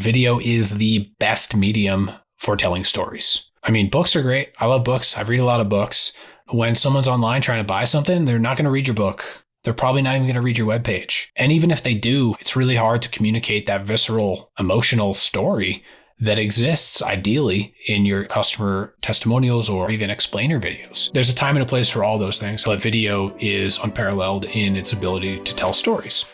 video is the best medium for telling stories. I mean, books are great. I love books. I read a lot of books. When someone's online trying to buy something, they're not going to read your book. They're probably not even going to read your webpage. And even if they do, it's really hard to communicate that visceral, emotional story that exists ideally in your customer testimonials or even explainer videos. There's a time and a place for all those things, but video is unparalleled in its ability to tell stories.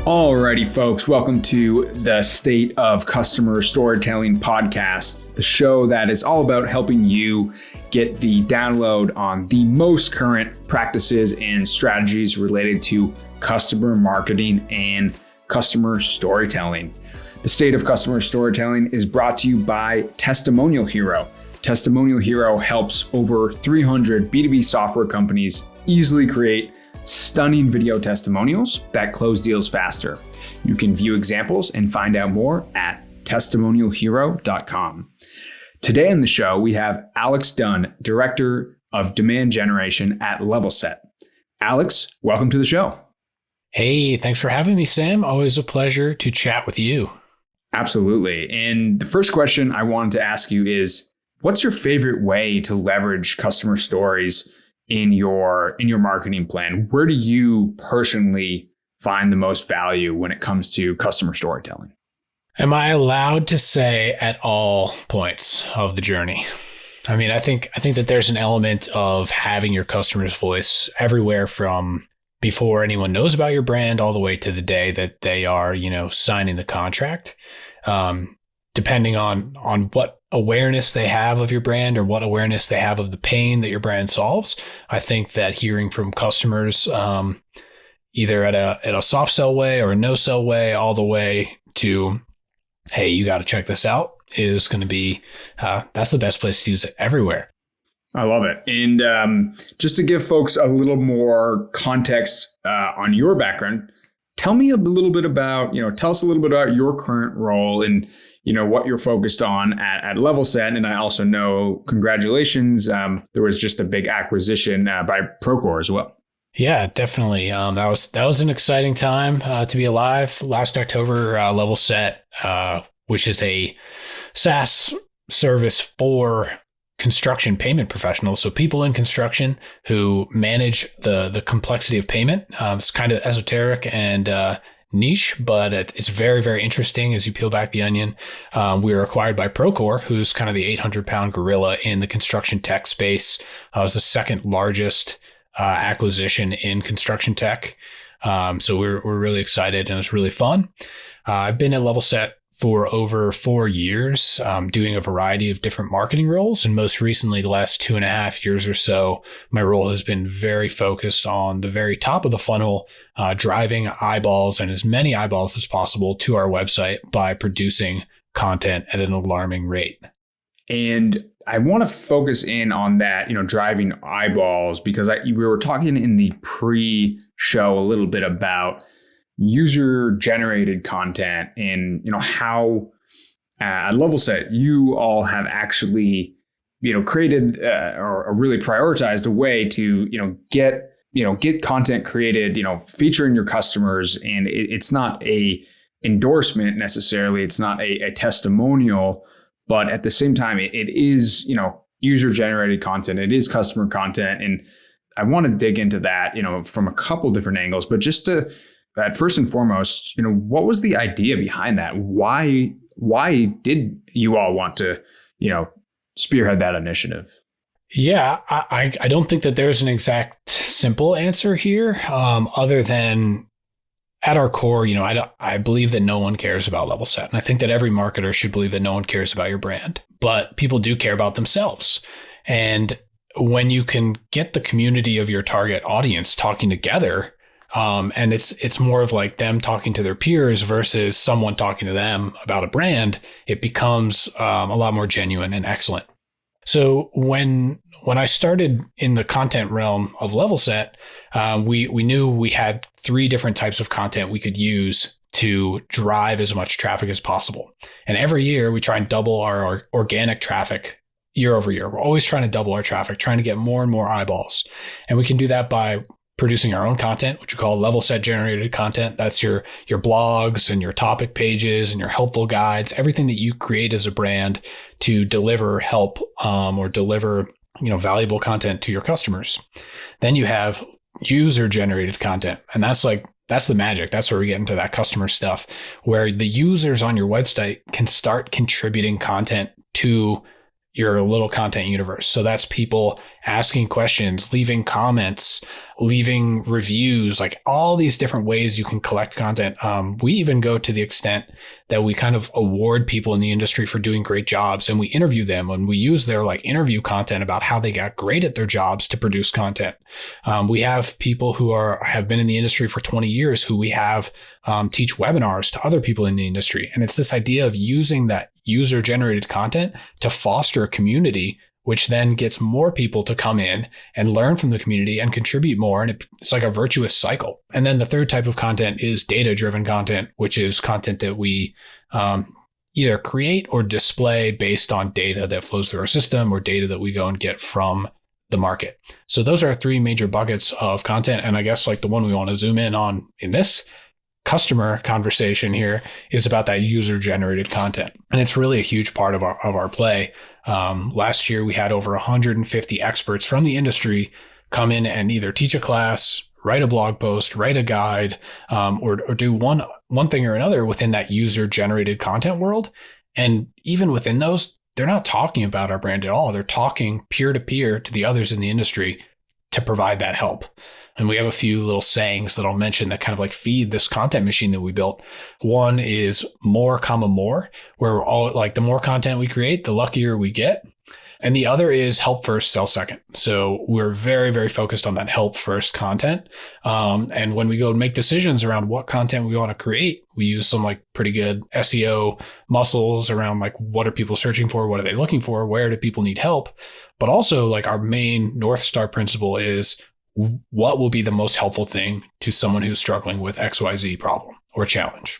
Alrighty, folks, welcome to the State of Customer Storytelling podcast, the show that is all about helping you get the download on the most current practices and strategies related to customer marketing and customer storytelling. The State of Customer Storytelling is brought to you by Testimonial Hero. Testimonial Hero helps over 300 B2B software companies easily create stunning video testimonials that close deals faster. You can view examples and find out more at testimonialhero.com. Today on the show, we have Alex Dunn, Director of Demand Generation at Levelset. Alex, welcome to the show. Hey, thanks for having me, Sam. Always a pleasure to chat with you. Absolutely. And the first question I wanted to ask you is, what's your favorite way to leverage customer stories in your marketing plan? Where do you personally find the most value when it comes to customer storytelling? Am I allowed to say at all points of the journey? I mean, I think that there's an element of having your customer's voice everywhere from before anyone knows about your brand all the way to the day that they are, signing the contract. Depending on what awareness they have of your brand or what awareness they have of the pain that your brand solves, I think that hearing from customers, either at a soft sell way or a no sell way, all the way to, hey, you got to check this out, is going to be, that's the best place to use it everywhere. I love it. And just to give folks a little more context on your background, tell us a little bit about your current role and, what you're focused on at Levelset. And I also know, congratulations, there was just a big acquisition by Procore as well. Yeah, definitely. That was an exciting time to be alive. Last October, Levelset, which is a SaaS service for construction payment professionals. So people in construction who manage the complexity of payment. It's kind of esoteric and niche, but it's very, very interesting as you peel back the onion. We were acquired by Procore, who's kind of the 800-pound gorilla in the construction tech space. It was the second largest acquisition in construction tech. So we're really excited and it was really fun. I've been at Levelset for over 4 years, doing a variety of different marketing roles. And most recently, the last 2.5 years or so, my role has been very focused on the very top of the funnel, driving eyeballs and as many eyeballs as possible to our website by producing content at an alarming rate. And I want to focus in on that, driving eyeballs, because we were talking in the pre-show a little bit about user-generated content and, how at Levelset, you all have actually, created or really prioritized a way to, get content created, featuring your customers. And it's not a endorsement necessarily. It's not a testimonial, but at the same time, it is, user-generated content. It is customer content. And I want to dig into that, from a couple different angles, but just to first and foremost, what was the idea behind that? Why did you all want to, spearhead that initiative? Yeah, I don't think that there's an exact simple answer here, other than at our core, I believe that no one cares about Levelset. And I think that every marketer should believe that no one cares about your brand, but people do care about themselves. And when you can get the community of your target audience talking together, and it's more of like them talking to their peers versus someone talking to them about a brand, it becomes a lot more genuine and excellent. So when I started in the content realm of Levelset, we knew we had 3 different types of content we could use to drive as much traffic as possible. And every year we try and double our organic traffic year over year. We're always trying to double our traffic, trying to get more and more eyeballs. And we can do that by producing our own content, which we call Levelset generated content. That's your blogs and your topic pages and your helpful guides, everything that you create as a brand to deliver help or deliver valuable content to your customers. Then you have user generated content, and that's the magic. That's where we get into that customer stuff, where the users on your website can start contributing content to your little content universe. So that's people asking questions, leaving comments, leaving reviews, like all these different ways you can collect content. We even go to the extent that we kind of award people in the industry for doing great jobs, and we interview them and we use their interview content about how they got great at their jobs to produce content. We have people who have been in the industry for 20 years who we have teach webinars to other people in the industry. And it's this idea of using that user generated content to foster a community, which then gets more people to come in and learn from the community and contribute more. And it's like a virtuous cycle. And then the third type of content is data driven content, which is content that we either create or display based on data that flows through our system or data that we go and get from the market. So those are three major buckets of content. And I guess the one we want to zoom in on in this customer conversation here is about that user generated content. And it's really a huge part of our play. Last year, we had over 150 experts from the industry come in and either teach a class, write a blog post, write a guide, or do one thing or another within that user generated content world. And even within those, they're not talking about our brand at all. They're talking peer to peer to the others in the industry to provide that help. And we have a few little sayings that I'll mention that kind of feed this content machine that we built. One is more, where all the more content we create, the luckier we get. And the other is help first, sell second. So we're very, very focused on that help first content. And when we go and make decisions around what content we want to create, we use some pretty good SEO muscles around what are people searching for? What are they looking for? Where do people need help? But also our main North Star principle is what will be the most helpful thing to someone who's struggling with XYZ problem or challenge.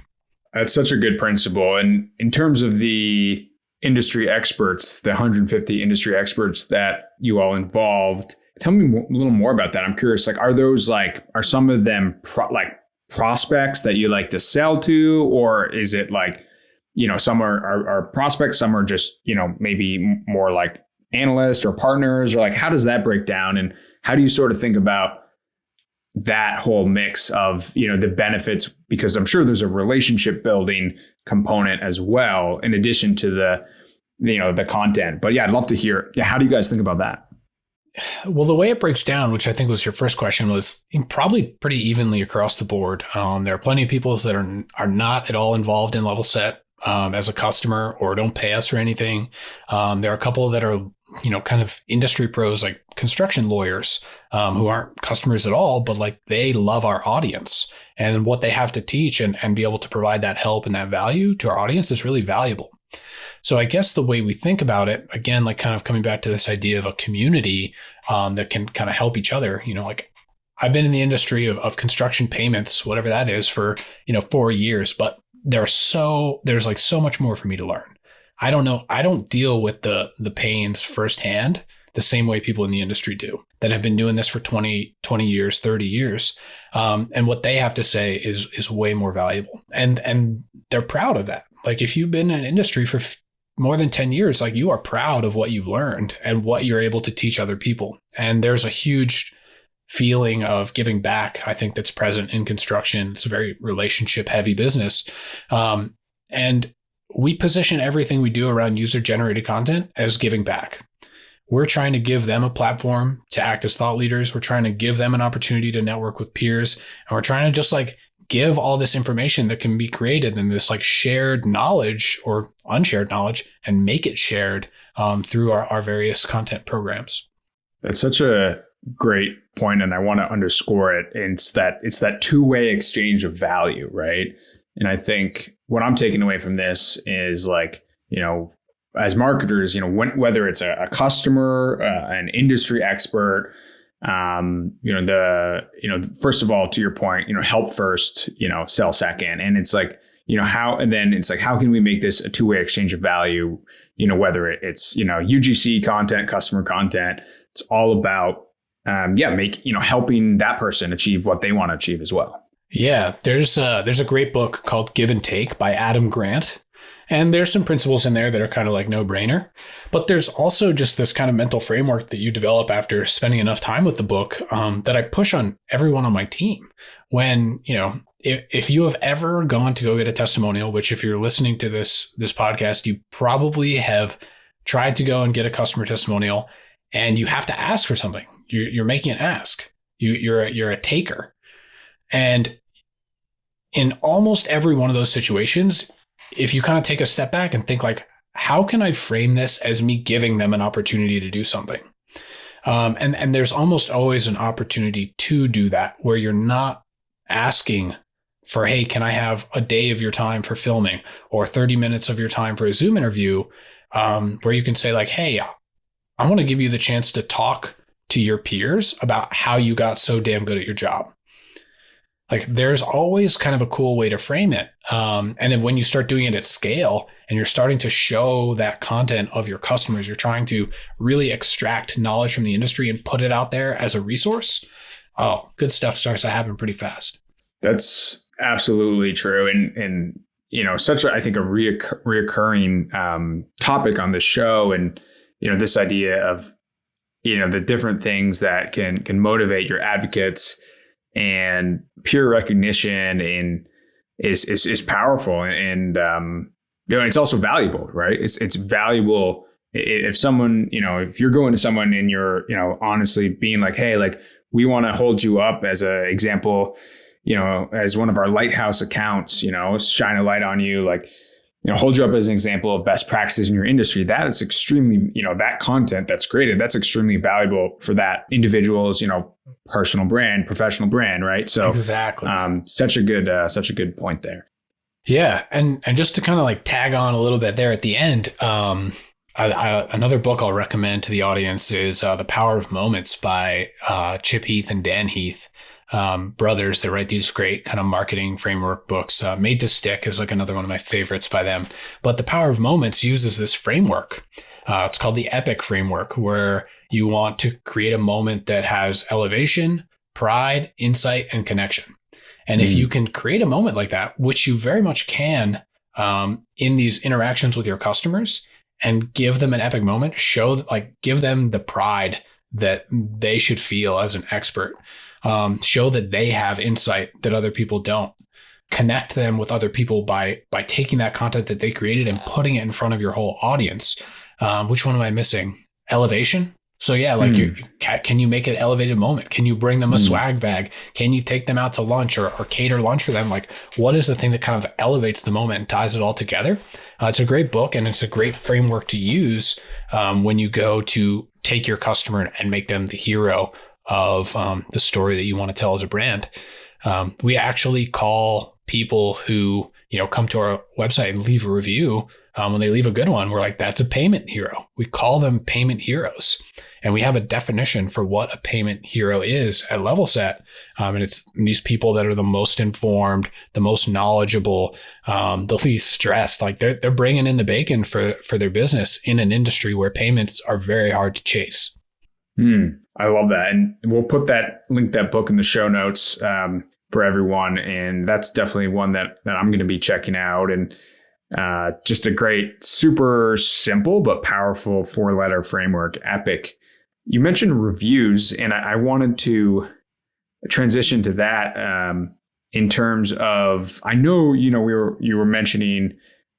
That's such a good principle. And in terms of the industry experts, the 150 industry experts that you all involved, tell me a little more about that. I'm curious, are those are some of them prospects that you like to sell to, or is it some are prospects, some are just, maybe more analysts or partners, or how does that break down? And how do you sort of think about that whole mix of, the benefits? Because I'm sure there's a relationship building component as well, in addition to the content. But yeah, I'd love to hear, how do you guys think about that? Well, the way it breaks down, which I think was your first question, was probably pretty evenly across the board. There are plenty of people that are not at all involved in Levelset as a customer or don't pay us or anything. There are a couple that are kind of industry pros, like construction lawyers, who aren't customers at all, but they love our audience, and what they have to teach and be able to provide that help and that value to our audience is really valuable. So I guess the way we think about it, again, kind of coming back to this idea of a community that can kind of help each other, I've been in the industry of construction payments, whatever that is, for, 4 years, but there's so much more for me to learn. I don't know. I don't deal with the pains firsthand the same way people in the industry do that have been doing this for 20 years, 30 years. And what they have to say is way more valuable. And they're proud of that. If you've been in an industry for more than 10 years, you are proud of what you've learned and what you're able to teach other people. And there's a huge feeling of giving back, I think, that's present in construction. It's a very relationship heavy business. And we position everything we do around user-generated content as giving back. We're trying to give them a platform to act as thought leaders. We're trying to give them an opportunity to network with peers. And we're trying to just give all this information that can be created in this shared knowledge or unshared knowledge and make it shared through our various content programs. That's such a great point, and I want to underscore it. It's that two-way exchange of value, right? And I think what I'm taking away from this is as marketers, whether it's a customer, an industry expert, first of all, to your point, help first, sell second. And it's how can we make this a two-way exchange of value? Whether it's, UGC content, customer content, it's all about helping that person achieve what they want to achieve as well. Yeah, there's a great book called Give and Take by Adam Grant. And there's some principles in there that are kind of like no brainer. But there's also just this kind of mental framework that you develop after spending enough time with the book that I push on everyone on my team. When, if you have ever gone to go get a testimonial, which if you're listening to this podcast, you probably have tried to go and get a customer testimonial and you have to ask for something. You're making an ask. You're a taker. And in almost every one of those situations, if you kind of take a step back and think like, how can I frame this as me giving them an opportunity to do something? And there's almost always an opportunity to do that where you're not asking for, hey, can I have a day of your time for filming or 30 minutes of your time for a Zoom interview, where you can say like, hey, I want to give you the chance to talk to your peers about how you got so damn good at your job. Like there's always kind of a cool way to frame it. And then when you start doing it at scale and you're starting to show that content of your customers, you're trying to really extract knowledge from the industry and put it out there as a resource. Oh, good stuff starts to happen pretty fast. That's absolutely true. And such I think a reoccurring topic on the show. And, this idea of, the different things that can motivate your advocates. And peer recognition is powerful, and it's also valuable, right? It's valuable if someone, if you're going to someone and you're, honestly being like, hey, like we want to hold you up as an example, as one of our lighthouse accounts, shine a light on you, like, hold you up as an example of best practices in your industry. That is extremely, that content that's created, that's extremely valuable for that individual's, personal brand, professional brand, right? So exactly, such a good point there. Yeah, and just to kind of like tag on a little bit there at the end, another book I'll recommend to the audience is The Power of Moments by Chip Heath and Dan Heath. Brothers that write these great kind of marketing framework books. Made to Stick is like another one of my favorites by them. But The Power of Moments uses this framework. It's called the EPIC framework, where you want to create a moment that has elevation, pride, insight, and connection. And if you can create a moment like that, which you very much can in these interactions with your customers, and give them an epic moment, give them the pride that they should feel as an expert. Show that they have insight that other people don't. Connect them with other people by taking that content that they created and putting it in front of your whole audience. Which one am I missing? Elevation. So yeah, can you make it an elevated moment? Can you bring them a swag bag? Can you take them out to lunch or cater lunch for them? Like, what is the thing that kind of elevates the moment and ties it all together? It's a great book, and it's a great framework to use when you go to take your customer and make them the hero of the story that you want to tell as a brand. We actually call people who, come to our website and leave a review. When they leave a good one, we're like, that's a payment hero. We call them payment heroes. And we have a definition for what a payment hero is at Levelset. And it's these people that are the most informed, the most knowledgeable, the least stressed. Like they're bringing in the bacon for their business in an industry where payments are very hard to chase. I love that. And we'll put that book in the show notes for everyone. And that's definitely one that I'm going to be checking out. And just a great, super simple but powerful 4-letter framework, EPIC. You mentioned reviews, and I wanted to transition to that in terms of, I know, you were mentioning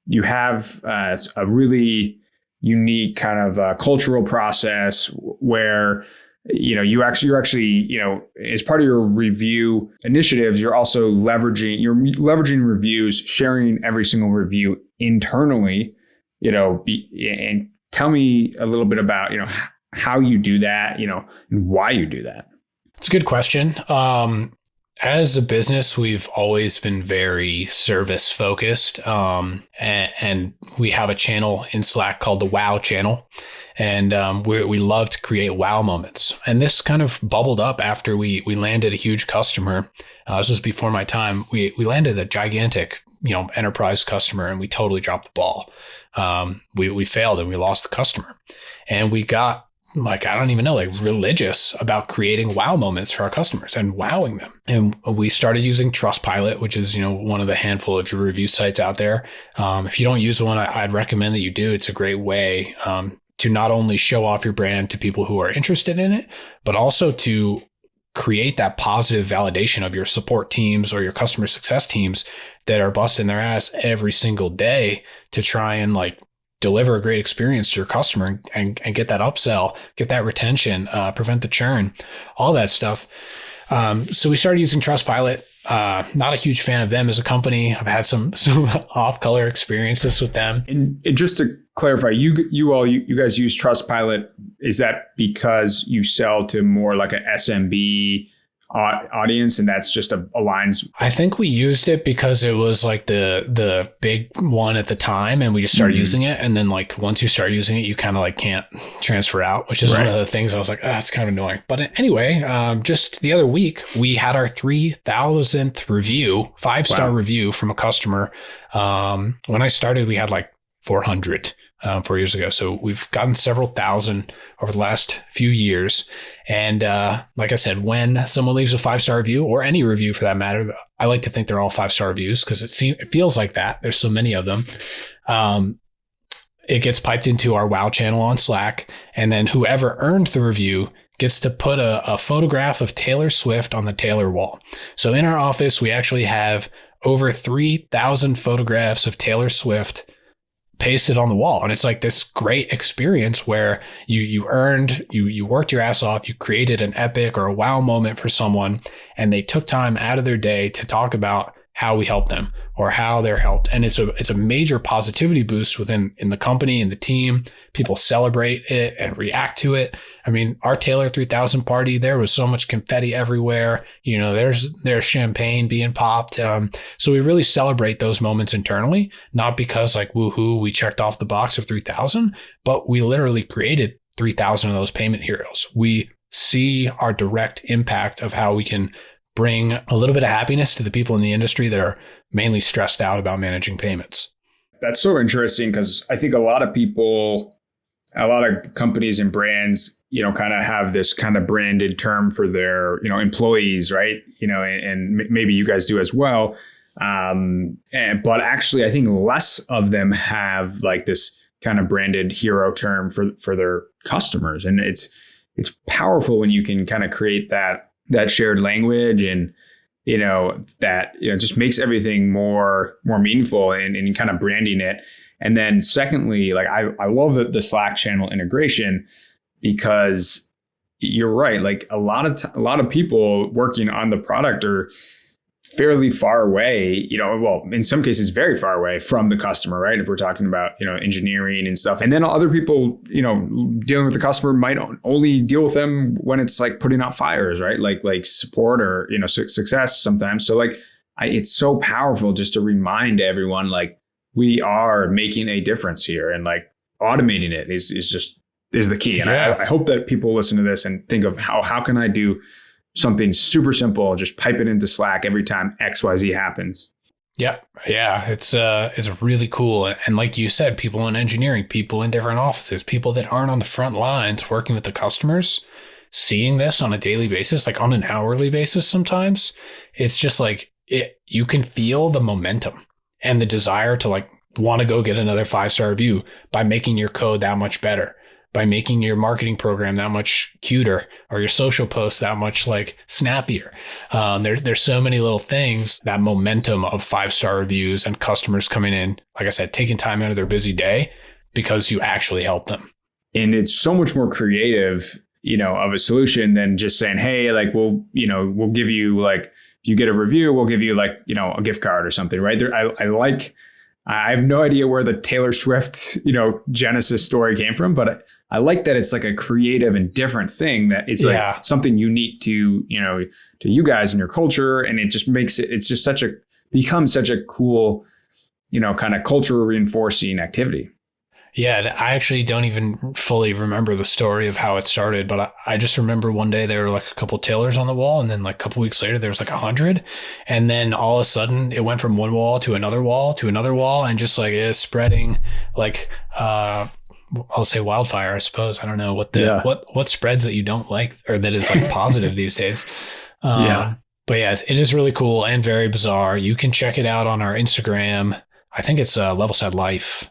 you have a really unique kind of cultural process where you're actually as part of your review initiatives, you're also leveraging reviews, sharing every single review internally, and tell me a little bit about how you do that, and why you do that. It's a good question. As a business, we've always been very service focused, and we have a channel in Slack called the Wow channel, and we love to create wow moments. And this kind of bubbled up after we landed a huge customer. This was before my time. We landed a gigantic enterprise customer, and we totally dropped the ball. We failed and we lost the customer, and we got like, I don't even know, like religious about creating wow moments for our customers and wowing them. And we started using Trustpilot, which is, one of the handful of review sites out there. If you don't use one, I'd recommend that you do. It's a great way to not only show off your brand to people who are interested in it, but also to create that positive validation of your support teams or your customer success teams that are busting their ass every single day to try and like deliver a great experience to your customer and get that upsell, get that retention, prevent the churn, all that stuff. So we started using Trustpilot. Not a huge fan of them as a company. I've had some off-color experiences with them. And just to clarify, you guys use Trustpilot. Is that because you sell to more like an SMB audience, and that's just aligns? I think we used it because it was like the big one at the time, and we just started using it. And then like once you start using it, you kind of like can't transfer out, which is one of the things I was like, that's kind of annoying. But anyway, just the other week we had our 3,000th review, 5-star review from a customer. When I started, we had like 400. 4 years ago. So we've gotten several thousand over the last few years. And like I said, when someone leaves a 5-star review, or any review for that matter, I like to think they're all 5-star reviews because it feels like that. There's so many of them. It gets piped into our WoW channel on Slack. And then whoever earned the review gets to put a photograph of Taylor Swift on the Taylor wall. So in our office, we actually have over 3,000 photographs of Taylor Swift pasted on the wall. And it's like this great experience where you worked your ass off, you created an epic or a wow moment for someone, and they took time out of their day to talk about how we helped them or how they're helped. And it's a major positivity boost in the company and the team. People celebrate it and react to it. I mean, our Taylor 3000 party, there was so much confetti everywhere. There's champagne being popped. So we really celebrate those moments internally, not because like, woohoo, we checked off the box of 3000, but we literally created 3000 of those payment heroes. We see our direct impact of how we can bring a little bit of happiness to the people in the industry that are mainly stressed out about managing payments. That's so interesting because I think a lot of companies and brands, kind of have this kind of branded term for their, employees, right? And maybe you guys do as well. But actually, I think less of them have like this kind of branded hero term for their customers. And it's powerful when you can kind of create that shared language and, that, just makes everything more meaningful and kind of branding it. And then secondly, like I love the Slack channel integration because you're right. Like a lot of people working on the product are fairly far away, well, in some cases, very far away from the customer, right? If we're talking about, engineering and stuff. And then other people, dealing with the customer might only deal with them when it's like putting out fires, right? Like support or, success sometimes. So like, it's so powerful just to remind everyone, like we are making a difference here, and like automating it is the key. And I hope that people listen to this and think of how can I do something super simple, just pipe it into Slack every time XYZ happens. Yeah. It's really cool. And like you said, people in engineering, people in different offices, people that aren't on the front lines working with the customers, seeing this on a daily basis, like on an hourly basis sometimes, it's just like you can feel the momentum and the desire to like want to go get another 5-star review by making your code that much better, by making your marketing program that much cuter, or your social posts that much like snappier. There's so many little things, that momentum of 5-star reviews and customers coming in, like I said, taking time out of their busy day because you actually help them. And it's so much more creative, of a solution than just saying, hey, like, we'll give you like, if you get a review, we'll give you like, a gift card or something, right? I have no idea where the Taylor Swift, Genesis story came from, but I like that it's like a creative and different thing, that it's like something unique to, to you guys and your culture. And it just makes it's just becomes such a cool, kind of culture reinforcing activity. Yeah, I actually don't even fully remember the story of how it started, but I just remember one day there were like a couple Taylors on the wall, and then like a couple weeks later there was like 100, and then all of a sudden it went from one wall to another wall to another wall, and just like it's spreading like I'll say wildfire, I suppose. I don't know Yeah. what spreads that you don't like or that is like positive these days. Yeah. But yeah, it is really cool and very bizarre. You can check it out on our Instagram. I think it's Levelset Life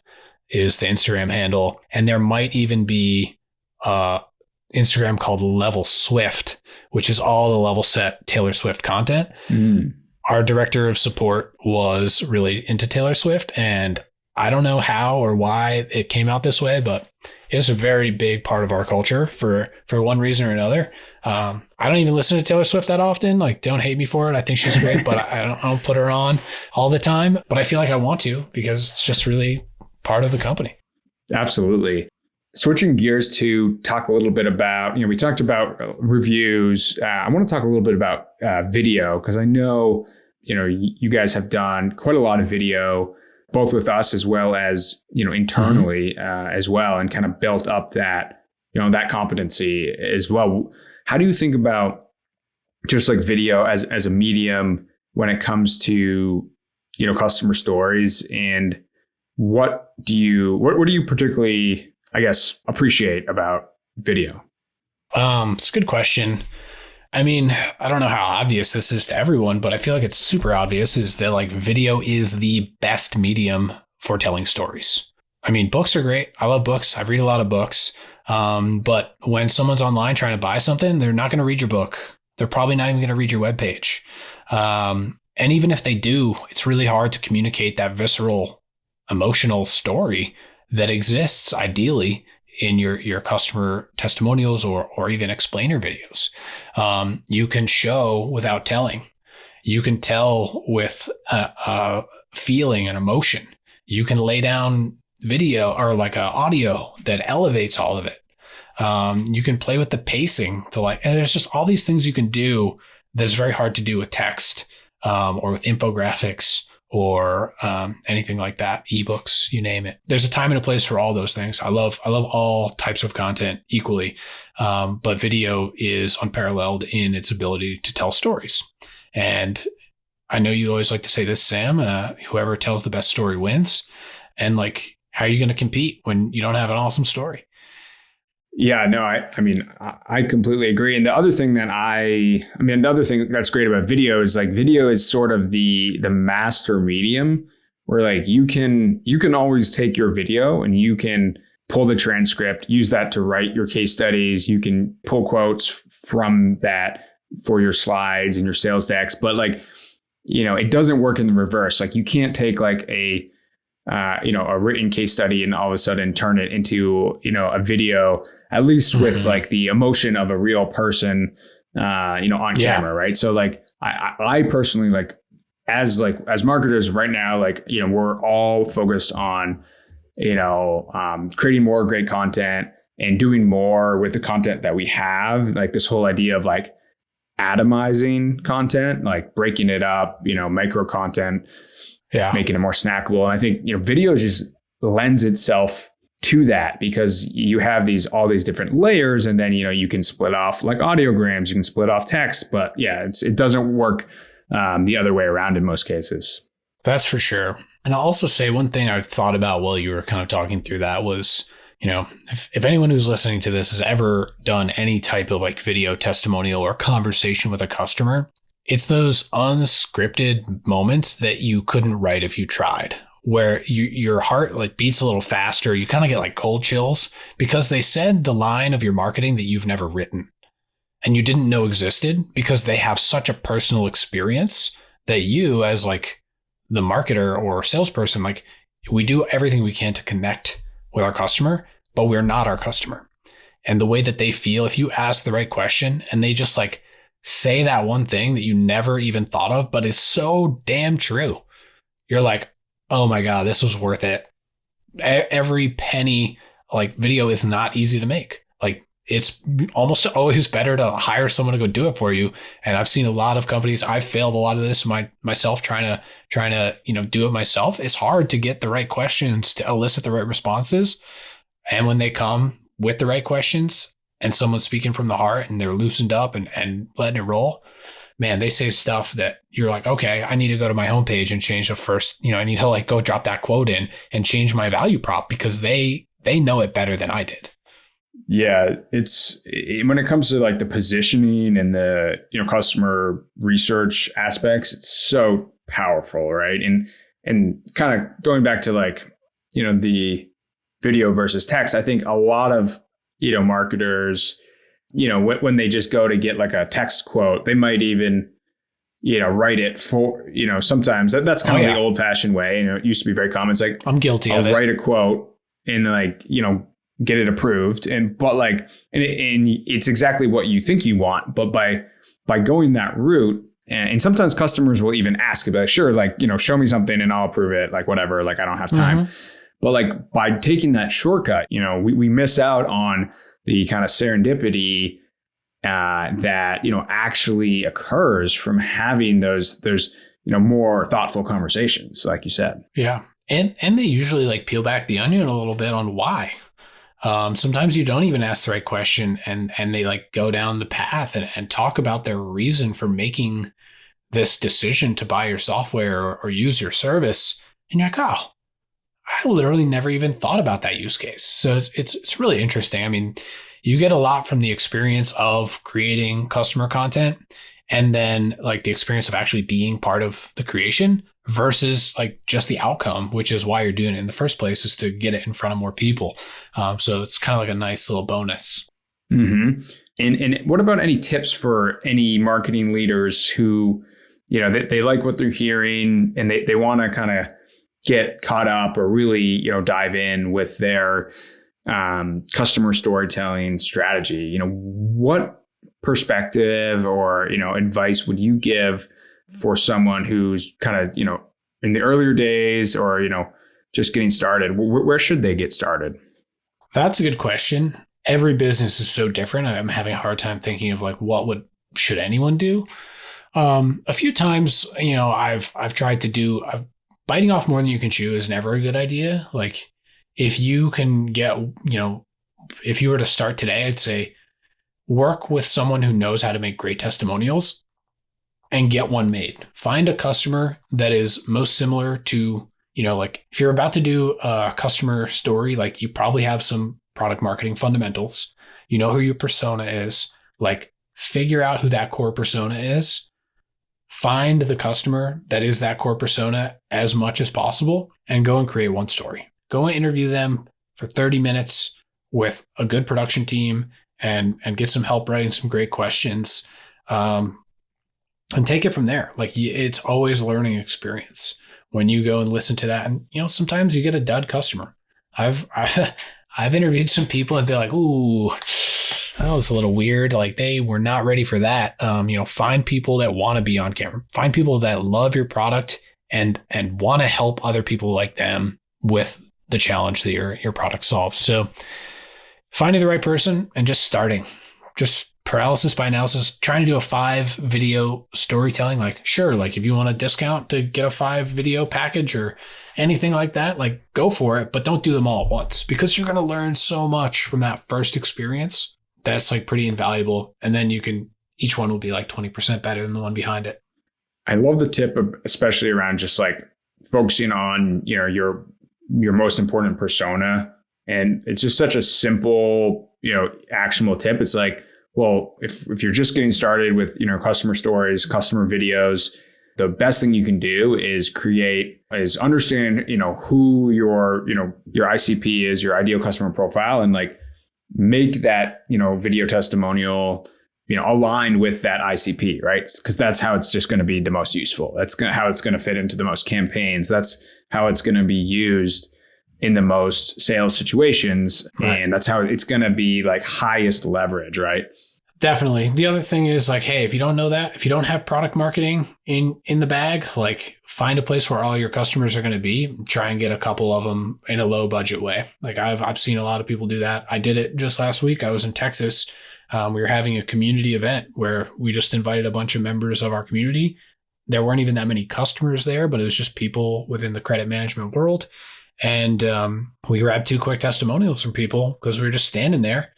is the Instagram handle. And there might even be Instagram called Level Swift, which is all the Levelset Taylor Swift content. Mm. Our director of support was really into Taylor Swift, and I don't know how or why it came out this way, but it's a very big part of our culture for one reason or another. I don't even listen to Taylor Swift that often. Like, don't hate me for it. I think she's great, but I don't put her on all the time. But I feel like I want to because it's just really part of the company. Absolutely. Switching gears to talk a little bit about, we talked about reviews. I want to talk a little bit about video because I know, you guys have done quite a lot of video, both with us as well as, internally as well, and kind of built up that, that competency as well. How do you think about just like video as a medium when it comes to, customer stories, and what do you particularly, I guess, appreciate about video? It's a good question. I mean, I don't know how obvious this is to everyone, but I feel like it's super obvious is that like video is the best medium for telling stories. I mean, books are great. I love books. I read a lot of books. But when someone's online trying to buy something, they're not going to read your book. They're probably not even going to read your webpage. And even if they do, it's really hard to communicate that visceral, emotional story that exists ideally in your customer testimonials or even explainer videos. You can show without telling. You can tell with feeling and emotion. You can lay down video or like audio that elevates all of it. You can play with the pacing and there's just all these things you can do that's very hard to do with text or with infographics or anything like that, ebooks, you name it. There's a time and a place for all those things. I love all types of content equally, but video is unparalleled in its ability to tell stories. And I know you always like to say this, Sam, whoever tells the best story wins. And like, how are you going to compete when you don't have an awesome story? Yeah, no, I mean, I completely agree. And the other thing the other thing that's great about video is like video is sort of the master medium where like you can always take your video and you can pull the transcript, use that to write your case studies. You can pull quotes from that for your slides and your sales decks. But like, it doesn't work in the reverse. Like you can't take like a written case study and all of a sudden turn it into, a video, at least with like the emotion of a real person, on camera. Right. So like, I personally like, as marketers right now, like, we're all focused on, creating more great content and doing more with the content that we have. Like this whole idea of like atomizing content, like breaking it up, micro content, making it more snackable. And I think, video just lends itself to that because you have all these different layers, and then, you can split off like audiograms, you can split off text, but it doesn't work the other way around in most cases. That's for sure. And I'll also say one thing I thought about while you were kind of talking through that was, if anyone who's listening to this has ever done any type of like video testimonial or conversation with a customer, it's those unscripted moments that you couldn't write if you tried, where your heart like beats a little faster. You kind of get like cold chills because they said the line of your marketing that you've never written and you didn't know existed because they have such a personal experience that you as like the marketer or salesperson, like we do everything we can to connect with our customer, but we're not our customer. And the way that they feel, if you ask the right question and they just like say that one thing that you never even thought of, but is so damn true, you're like, oh my God, this was worth it. Every penny, like video is not easy to make. Like it's almost always better to hire someone to go do it for you. And I've seen a lot of companies, I've failed a lot of this myself trying to, do it myself. It's hard to get the right questions to elicit the right responses. And when they come with the right questions and someone's speaking from the heart and they're loosened up and letting it roll, man, they say stuff that you're like, okay, I need to go to my homepage and change the first, I need to like go drop that quote in and change my value prop because they they know it better than I did. Yeah, when it comes to like the positioning and the customer research aspects, it's so powerful, right? And kind of going back to like the video versus text, I think a lot of marketers, when they just go to get like a text quote, they might even write it for sometimes that's kind of the old fashioned way. It used to be very common. It's like I'm guilty of it. I'll write a quote and like get it approved, but it's exactly what you think you want. But by going that route, and sometimes customers will even ask about, sure, like show me something and I'll approve it, like whatever, like I don't have time. But like by taking that shortcut, we miss out on the kind of serendipity that actually occurs from having those more thoughtful conversations, like you said. Yeah, and they usually like peel back the onion a little bit on why. Sometimes you don't even ask the right question, and they like go down the path and talk about their reason for making this decision to buy your software or use your service, and you're like, oh, I literally never even thought about that use case. So it's really interesting. I mean, you get a lot from the experience of creating customer content, and then like the experience of actually being part of the creation versus like just the outcome, which is why you're doing it in the first place, is to get it in front of more people. So it's kind of like a nice little bonus. Mm-hmm. And what about any tips for any marketing leaders who, they like what they're hearing and they want to kind of get caught up or really, dive in with their customer storytelling strategy? What perspective or, advice would you give for someone who's kind of, in the earlier days or, just getting started? Where should they get started? That's a good question. Every business is so different. I'm having a hard time thinking of like, should anyone do? A few times, I've tried to do, biting off more than you can chew is never a good idea. Like if you can get, if you were to start today, I'd say work with someone who knows how to make great testimonials and get one made. Find a customer that is most similar to, like if you're about to do a customer story, like you probably have some product marketing fundamentals, who your persona is, like figure out who that core persona is, find the customer that is that core persona as much as possible, and go and create one story. Go and interview them for 30 minutes with a good production team and get some help writing some great questions. And take it from there. Like it's always a learning experience when you go and listen to that. And, sometimes you get a dud customer. I've interviewed some people and been like, ooh, that was a little weird. Like they were not ready for that. Find people that want to be on camera, find people that love your product and want to help other people like them with the challenge that your product solves. So finding the right person and just starting, just paralysis by analysis, trying to do a 5 video storytelling. Like, sure, like if you want a discount to get a 5 video package or anything like that, like go for it, but don't do them all at once because you're going to learn so much from that first experience. That's like pretty invaluable. And then each one will be like 20% better than the one behind it. I love the tip, especially around just like focusing on, your most important persona. And it's just such a simple, actionable tip. It's like, well, if you're just getting started with, customer stories, customer videos, the best thing you can do is understand, who your ICP is, your ideal customer profile, and like make that, video testimonial, aligned with that ICP, right? Because that's how it's just going to be the most useful. That's how it's going to fit into the most campaigns. That's how it's going to be used in the most sales situations. Right. And that's how it's going to be like highest leverage, right? Definitely. The other thing is like, hey, if you don't know that, if you don't have product marketing in the bag, like find a place where all your customers are going to be, try and get a couple of them in a low budget way. Like I've seen a lot of people do that. I did it just last week. I was in Texas. We were having a community event where we just invited a bunch of members of our community. There weren't even that many customers there, but it was just people within the credit management world. And we grabbed 2 quick testimonials from people because we were just standing there.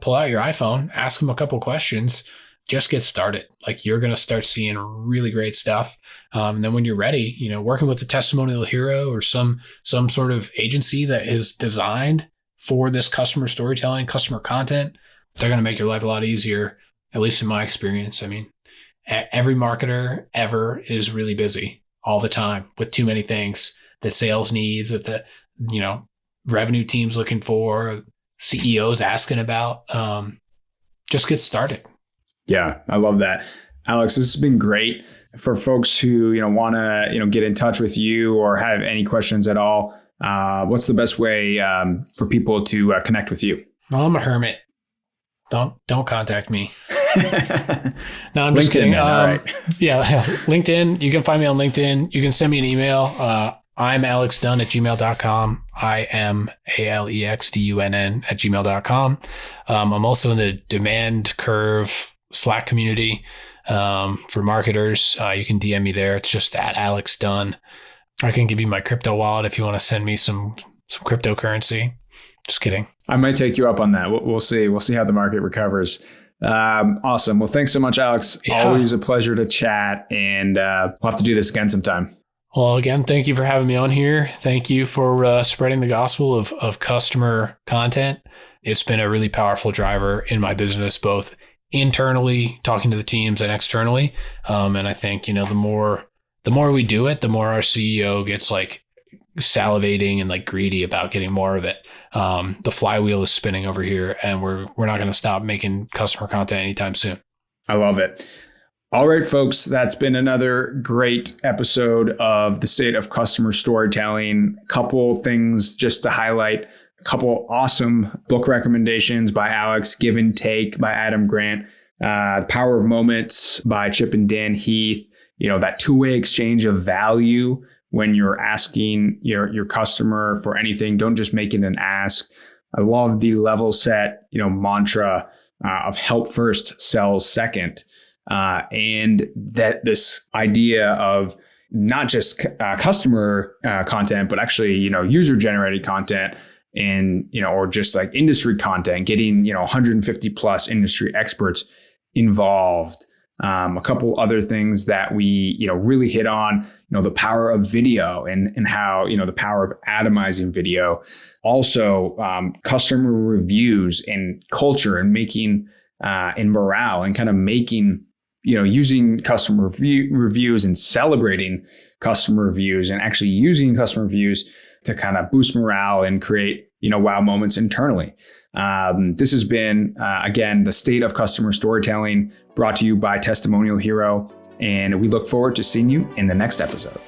Pull out your iPhone, ask them a couple questions, just get started. Like you're going to start seeing really great stuff. And then when you're ready, working with a testimonial hero or some sort of agency that is designed for this customer storytelling, customer content, they're going to make your life a lot easier, at least in my experience. I mean, every marketer ever is really busy all the time with too many things that sales needs, that the, revenue team's looking for, CEOs asking about. Just get started. Yeah, I love that. Alex, this has been great. For folks who want to get in touch with you or have any questions at all, what's the best way for people to connect with you? Well, I'm a hermit. Don't contact me. No, I'm just LinkedIn, kidding. all right. Yeah, LinkedIn. You can find me on LinkedIn. You can send me an email. I'm alexdunn@gmail.com. I am ALEXDUNN@gmail.com. I'm also in the Demand Curve Slack community for marketers. You can DM me there. It's just @AlexDunn. I can give you my crypto wallet if you want to send me some cryptocurrency. Just kidding. I might take you up on that. We'll see. We'll see how the market recovers. Awesome. Well, thanks so much, Alex. Yeah. Always a pleasure to chat, and we'll have to do this again sometime. Well, again, thank you for having me on here. Thank you for spreading the gospel of customer content. It's been a really powerful driver in my business, both internally, talking to the teams, and externally. And I think, the more we do it, the more our CEO gets like salivating and like greedy about getting more of it. The flywheel is spinning over here, and we're not going to stop making customer content anytime soon. I love it. All right, folks, that's been another great episode of the State of Customer Storytelling. A couple things just to highlight. A couple awesome book recommendations by Alex, Give and Take by Adam Grant, The Power of Moments by Chip and Dan Heath. That two-way exchange of value when you're asking your customer for anything. Don't just make it an ask. I love the Levelset, mantra of help first, sell second. And that this idea of not just customer content, but actually, user-generated content and, or just like industry content, getting, 150 plus industry experts involved. A couple other things that we, really hit on, the power of video and how, the power of atomizing video. Also, customer reviews and culture and making and morale and kind of making, using customer reviews and celebrating customer reviews and actually using customer reviews to kind of boost morale and create, wow moments internally. This has been, again, the State of Customer Storytelling, brought to you by Testimonial Hero. And we look forward to seeing you in the next episode.